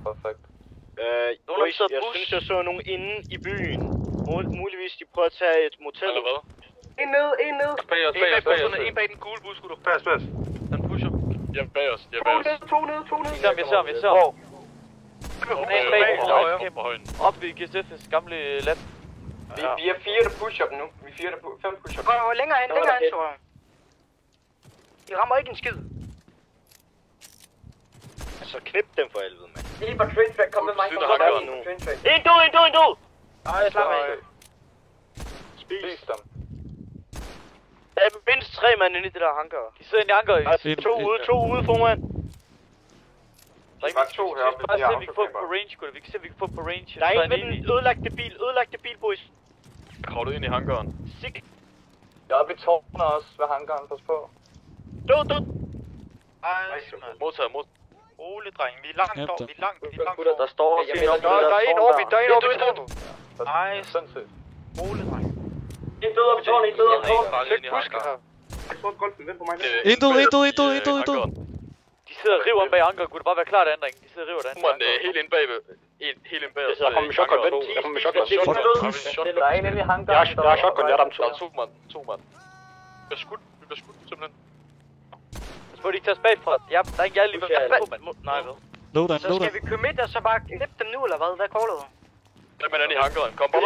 perfekt. Jeg synes, jeg så nogen inde i byen. Muligvis de prøver at tage et motel. Eller hvad? En ned. En bag den gule bus, skulle du. Pas. Den pusher. Jeg er bag os. To ned. Jeg ser. På højen. Op ved GSF's gamle lab. Vi er 4, der pusher dem nu. Vi er 5 pusher dem. Gå længere hen, tror jeg. De rammer ikke en skid. Så knip dem for helvede, mand. Lige på train track, kom med mig. En død! Ej, slap af. Spis dem. Der er mindst 3 mand inde i det der hangar. De sidder inde i anker. To ude foran. Der er 2 heroppe. Bare se, vi kan få dem på range, gutter. Vi kan se, vi kan få dem på range. Der er en med den ødelagte bil, boys. Kravlet ind i hangaren. Sick. Jeg er oppe i tårnet også ved hangaren, pas på. Død. Modtaget. Rolig, dreng. Vi er langt over. Der står også Der er en oppe i tårnet. Ej, sindssygt. Rolig, dreng. En død oppe i tårnet, Ind i hangaren. Jeg tror, golfen vent på mig. En død. De sidder og river om bag anker, gutter. Bare vær klar derinde, dreng. De sidder og river derinde. Man helt ind bagved. Helt ind bagved. Jeg kommer med shotgun. Der er en inde i hangaren. Jeg har shotgun. Jeg er dem Der er 2 mand. Vi bliver skudt, simpelthen. Så må de ikke tage os bagfra. Ja, der er ikke alle lige ved. Nej, hvad? Loader. Så skal vi køre midt og så bare knippe dem nu, eller hvad? Hvad caller du? Hvem er den i hangaren? Kom på.